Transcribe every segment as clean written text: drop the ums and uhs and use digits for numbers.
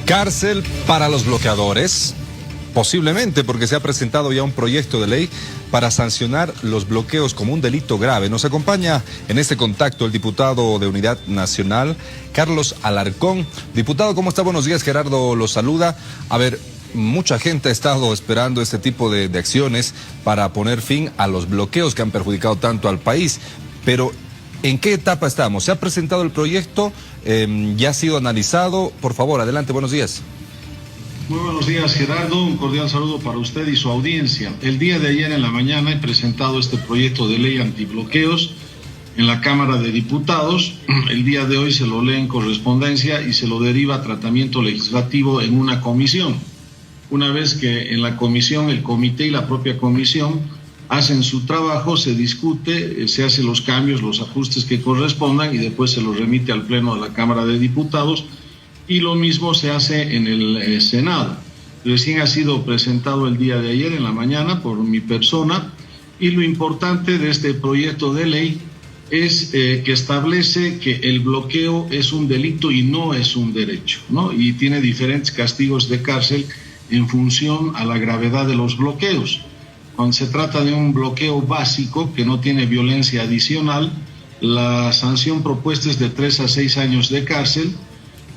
Cárcel para los bloqueadores, posiblemente porque se ha presentado ya un proyecto de ley para sancionar los bloqueos como un delito grave. Nos acompaña en este contacto el diputado de Unidad Nacional, Carlos Alarcón. Diputado, ¿cómo está? Buenos días, Gerardo lo saluda. A ver, mucha gente ha estado esperando este tipo de acciones para poner fin a los bloqueos que han perjudicado tanto al país, pero ¿en qué etapa estamos? ¿Se ha presentado el proyecto? ¿Ya ha sido analizado? Por favor, adelante, buenos días. Muy buenos días, Gerardo. Un cordial saludo para usted y su audiencia. El día de ayer en la mañana he presentado este proyecto de ley antibloqueos en la Cámara de Diputados. El día de hoy se lo lee en correspondencia y se lo deriva a tratamiento legislativo en una comisión. Una vez que en la comisión, el comité y la propia comisión hacen su trabajo, se discute, se hacen los cambios, los ajustes que correspondan y después se los remite al Pleno de la Cámara de Diputados y lo mismo se hace en el Senado. Recién ha sido presentado el día de ayer en la mañana por mi persona y lo importante de este proyecto de ley es que establece que el bloqueo es un delito y no es un derecho, ¿no? Y tiene diferentes castigos de cárcel en función a la gravedad de los bloqueos. Cuando se trata de un bloqueo básico que no tiene violencia adicional, la sanción propuesta es de 3 a 6 años de cárcel.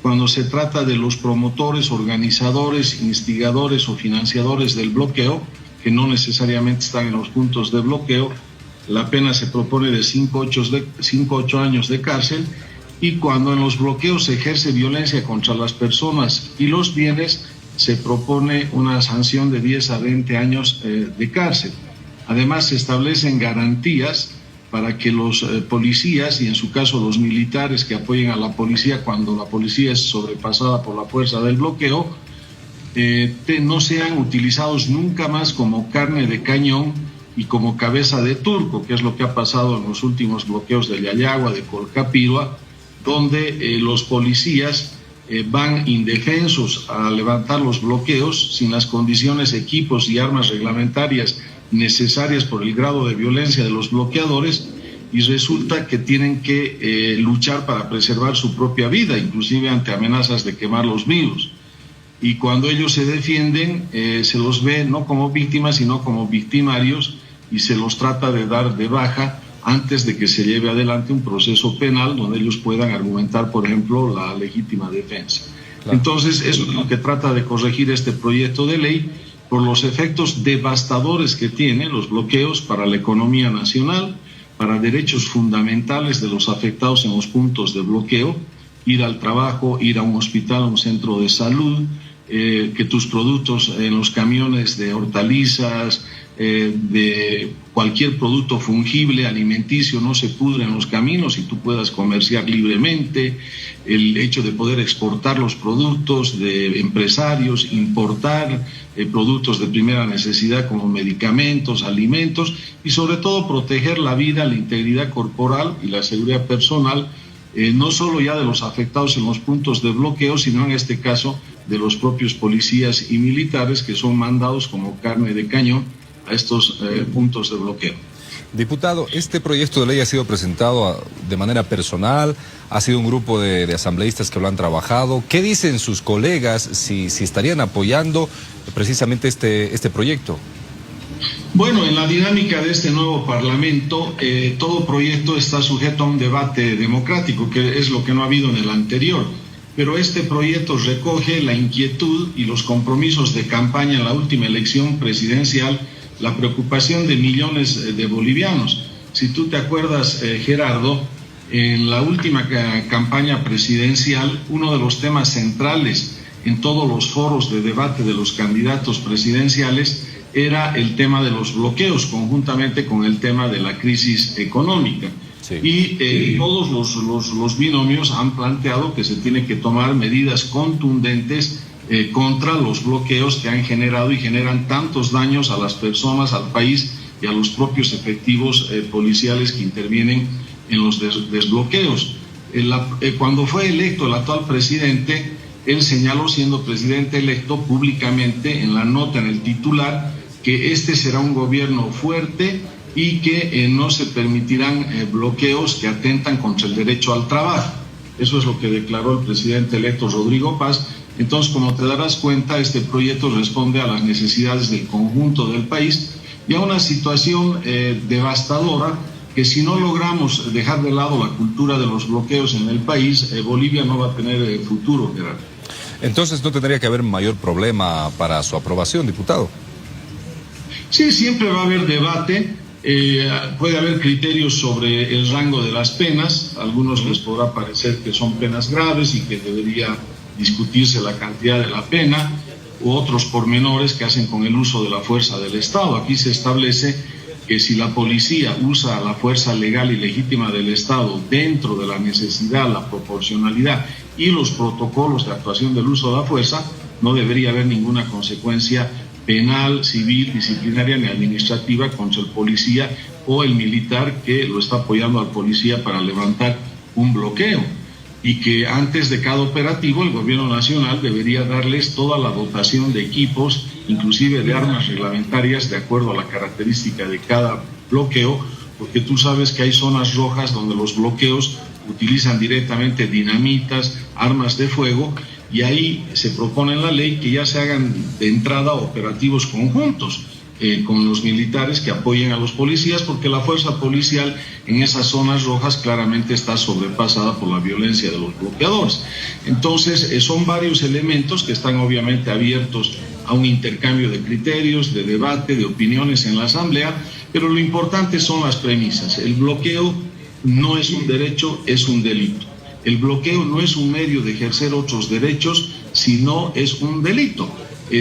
Cuando se trata de los promotores, organizadores, instigadores o financiadores del bloqueo, que no necesariamente están en los puntos de bloqueo, la pena se propone de 5 a 8 años de cárcel. Y cuando en los bloqueos se ejerce violencia contra las personas y los bienes, se propone una sanción de 10 a 20 años de cárcel. Además, se establecen garantías para que los policías, y en su caso los militares que apoyen a la policía cuando la policía es sobrepasada por la fuerza del bloqueo, no sean utilizados nunca más como carne de cañón y como cabeza de turco, que es lo que ha pasado en los últimos bloqueos de Yayagua, de Colcapirua, donde los policías van indefensos a levantar los bloqueos sin las condiciones, equipos y armas reglamentarias necesarias por el grado de violencia de los bloqueadores y resulta que tienen que luchar para preservar su propia vida, inclusive ante amenazas de quemar los vivos. Y cuando ellos se defienden, se los ve no como víctimas, sino como victimarios y se los trata de dar de baja antes de que se lleve adelante un proceso penal donde ellos puedan argumentar, por ejemplo, la legítima defensa. Claro. Entonces, eso es lo que trata de corregir este proyecto de ley por los efectos devastadores que tiene los bloqueos para la economía nacional, para derechos fundamentales de los afectados en los puntos de bloqueo, ir al trabajo, ir a un hospital, a un centro de salud, que tus productos en los camiones de hortalizas, de cualquier producto fungible, alimenticio, no se pudre en los caminos y tú puedas comerciar libremente, el hecho de poder exportar los productos de empresarios, importar productos de primera necesidad como medicamentos, alimentos y sobre todo proteger la vida, la integridad corporal y la seguridad personal, no solo ya de los afectados en los puntos de bloqueo, sino en este caso de los propios policías y militares que son mandados como carne de cañón a estos puntos de bloqueo. Diputado, este proyecto de ley ha sido presentado de manera personal, ha sido un grupo de asambleístas que lo han trabajado. ¿Qué dicen sus colegas si estarían apoyando precisamente este proyecto? Bueno, en la dinámica de este nuevo Parlamento, todo proyecto está sujeto a un debate democrático, que es lo que no ha habido en el anterior. Pero este proyecto recoge la inquietud y los compromisos de campaña en la última elección presidencial, la preocupación de millones de bolivianos. Si tú te acuerdas, Gerardo, en la última campaña presidencial, uno de los temas centrales en todos los foros de debate de los candidatos presidenciales era el tema de los bloqueos, conjuntamente con el tema de la crisis económica. Sí. Y todos los binomios han planteado que se tiene que tomar medidas contundentes contra los bloqueos que han generado y generan tantos daños a las personas, al país y a los propios efectivos policiales que intervienen en los desbloqueos. Cuando fue electo el actual presidente, él señaló, siendo presidente electo públicamente en la nota, en el titular, que este será un gobierno fuerte y que no se permitirán bloqueos que atentan contra el derecho al trabajo. Eso es lo que declaró el presidente electo Rodrigo Paz Entonces, como te darás cuenta, este proyecto responde a las necesidades del conjunto del país y a una situación devastadora que si no logramos dejar de lado la cultura de los bloqueos en el país, Bolivia no va a tener futuro, Gerardo. Entonces no tendría que haber mayor problema para su aprobación, diputado. Sí, siempre va a haber debate, puede haber criterios sobre el rango de las penas, a algunos les podrá parecer que son penas graves y que debería discutirse la cantidad de la pena, u otros pormenores que hacen con el uso de la fuerza del Estado. Aquí se establece que si la policía usa la fuerza legal y legítima del Estado dentro de la necesidad, la proporcionalidad y los protocolos de actuación del uso de la fuerza, no debería haber ninguna consecuencia penal, civil, disciplinaria ni administrativa contra el policía o el militar que lo está apoyando al policía para levantar un bloqueo. Y que antes de cada operativo el gobierno nacional debería darles toda la dotación de equipos, inclusive de armas reglamentarias de acuerdo a la característica de cada bloqueo, porque tú sabes que hay zonas rojas donde los bloqueos utilizan directamente dinamitas, armas de fuego, y ahí se propone en la ley que ya se hagan de entrada operativos conjuntos con los militares que apoyen a los policías, porque la fuerza policial en esas zonas rojas claramente está sobrepasada por la violencia de los bloqueadores. Entonces, son varios elementos que están obviamente abiertos a un intercambio de criterios, de debate, de opiniones en la Asamblea, pero lo importante son las premisas. El bloqueo no es un derecho, es un delito. El bloqueo no es un medio de ejercer otros derechos, sino es un delito.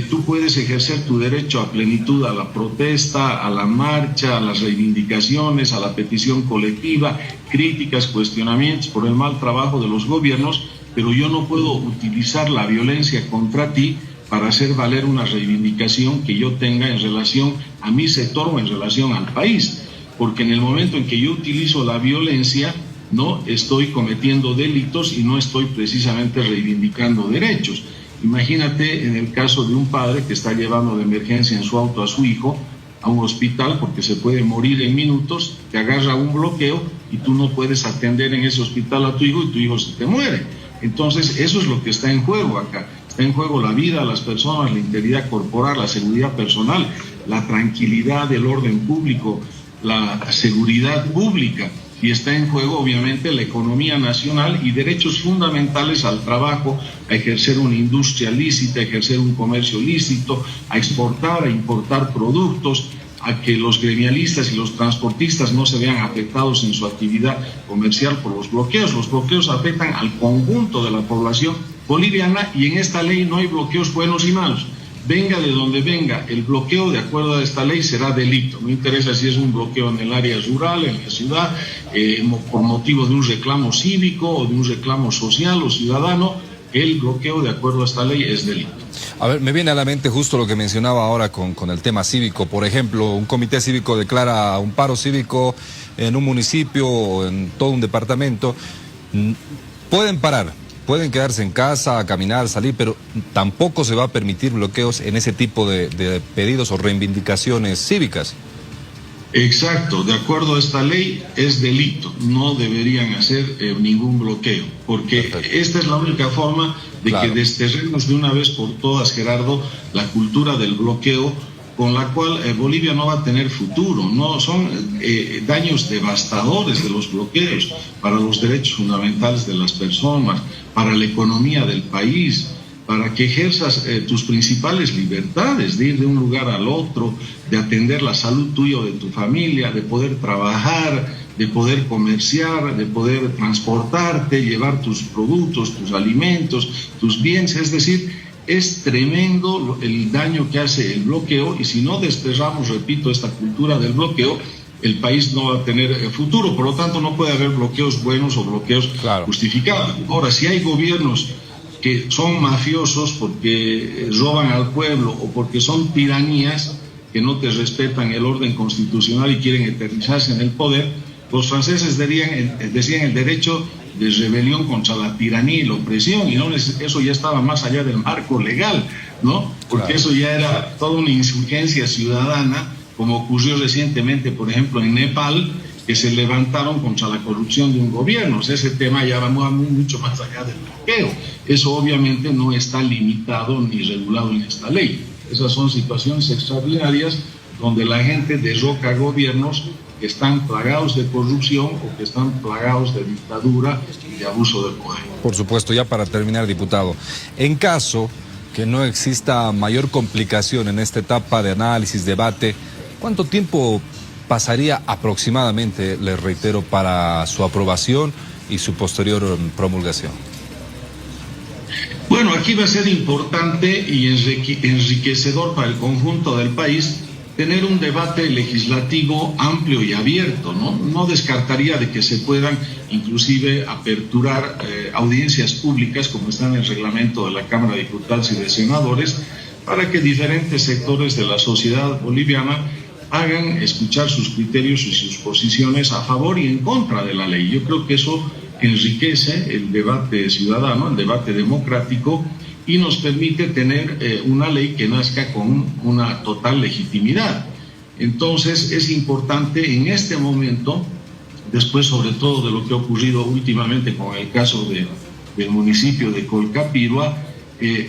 Tú puedes ejercer tu derecho a plenitud a la protesta, a la marcha, a las reivindicaciones, a la petición colectiva, críticas, cuestionamientos por el mal trabajo de los gobiernos, pero yo no puedo utilizar la violencia contra ti para hacer valer una reivindicación que yo tenga en relación a mi sector o en relación al país, porque en el momento en que yo utilizo la violencia, no estoy cometiendo delitos y no estoy precisamente reivindicando derechos. Imagínate en el caso de un padre que está llevando de emergencia en su auto a su hijo a un hospital porque se puede morir en minutos, te agarra un bloqueo y tú no puedes atender en ese hospital a tu hijo y tu hijo se te muere. Entonces eso es lo que está en juego acá. Está en juego la vida de las personas, la integridad corporal, la seguridad personal, la tranquilidad, el orden público, la seguridad pública. Y está en juego, obviamente, la economía nacional y derechos fundamentales al trabajo, a ejercer una industria lícita, a ejercer un comercio lícito, a exportar, a importar productos, a que los gremialistas y los transportistas no se vean afectados en su actividad comercial por los bloqueos. Los bloqueos afectan al conjunto de la población boliviana y en esta ley no hay bloqueos buenos y malos. Venga de donde venga, el bloqueo de acuerdo a esta ley será delito. No interesa si es un bloqueo en el área rural, en la ciudad, por motivo de un reclamo cívico o de un reclamo social o ciudadano, el bloqueo de acuerdo a esta ley es delito. A ver, me viene a la mente justo lo que mencionaba ahora con el tema cívico. Por ejemplo, un comité cívico declara un paro cívico en un municipio o en todo un departamento. Pueden parar. Pueden quedarse en casa, caminar, salir, pero tampoco se va a permitir bloqueos en ese tipo de pedidos o reivindicaciones cívicas. Exacto, de acuerdo a esta ley es delito, no deberían hacer ningún bloqueo, porque perfecto. Esta es la única forma de que desterremos de una vez por todas, Gerardo, la cultura del bloqueo, con la cual Bolivia no va a tener futuro. No son daños devastadores de los bloqueos para los derechos fundamentales de las personas, para la economía del país, para que ejerzas tus principales libertades, de ir de un lugar al otro, de atender la salud tuya o de tu familia, de poder trabajar, de poder comerciar, de poder transportarte, llevar tus productos, tus alimentos, tus bienes, es decir, es tremendo el daño que hace el bloqueo y si no desterramos, repito, esta cultura del bloqueo, el país no va a tener futuro. Por lo tanto, no puede haber bloqueos buenos o bloqueos justificados. Ahora, si hay gobiernos que son mafiosos porque roban al pueblo o porque son tiranías que no te respetan el orden constitucional y quieren eternizarse en el poder, los franceses decían el derecho de rebelión contra la tiranía y la opresión, y no eso ya estaba más allá del marco legal, ¿no? Porque eso ya era toda una insurgencia ciudadana, como ocurrió recientemente, por ejemplo, en Nepal, que se levantaron contra la corrupción de un gobierno. O sea, ese tema ya va mucho más allá del bloqueo. Eso obviamente no está limitado ni regulado en esta ley. Esas son situaciones extraordinarias donde la gente derroca gobiernos que están plagados de corrupción o que están plagados de dictadura y de abuso de poder. Por supuesto, ya para terminar, diputado, en caso que no exista mayor complicación en esta etapa de análisis, debate, ¿cuánto tiempo pasaría aproximadamente, les reitero, para su aprobación y su posterior promulgación? Bueno, aquí va a ser importante y enriquecedor para el conjunto del país tener un debate legislativo amplio y abierto, ¿no? No descartaría de que se puedan inclusive aperturar audiencias públicas, como está en el reglamento de la Cámara de Diputados y de Senadores, para que diferentes sectores de la sociedad boliviana hagan escuchar sus criterios y sus posiciones a favor y en contra de la ley. Yo creo que eso enriquece el debate ciudadano, el debate democrático, y nos permite tener una ley que nazca con una total legitimidad. Entonces es importante en este momento, después sobre todo de lo que ha ocurrido últimamente con el caso del municipio de Colcapirua,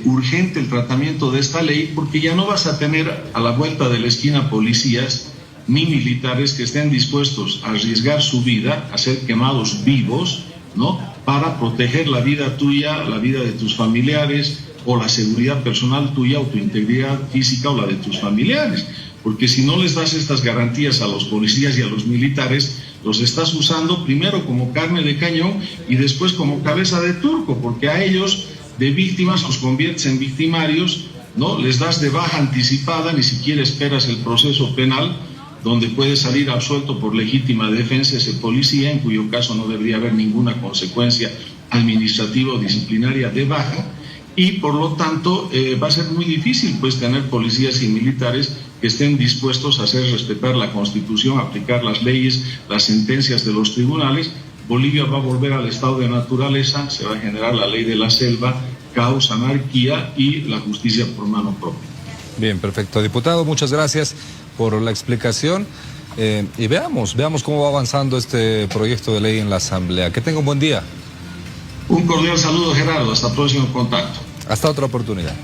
urgente el tratamiento de esta ley, porque ya no vas a tener a la vuelta de la esquina policías ni militares que estén dispuestos a arriesgar su vida, a ser quemados vivos, ¿no?, para proteger la vida tuya, la vida de tus familiares, o la seguridad personal tuya, o tu integridad física, o la de tus familiares. Porque si no les das estas garantías a los policías y a los militares, los estás usando primero como carne de cañón y después como cabeza de turco, porque a ellos de víctimas los conviertes en victimarios, ¿no? Les das de baja anticipada, ni siquiera esperas el proceso penal, donde puede salir absuelto por legítima defensa ese policía, en cuyo caso no debería haber ninguna consecuencia administrativa o disciplinaria de baja, y por lo tanto va a ser muy difícil pues tener policías y militares que estén dispuestos a hacer respetar la Constitución, aplicar las leyes, las sentencias de los tribunales. Bolivia va a volver al estado de naturaleza, se va a generar la ley de la selva, caos, anarquía y la justicia por mano propia. Bien, perfecto. Diputado, muchas gracias por la explicación y veamos cómo va avanzando este proyecto de ley en la Asamblea. Que tenga un buen día. Un cordial saludo, Gerardo. Hasta el próximo contacto. Hasta otra oportunidad.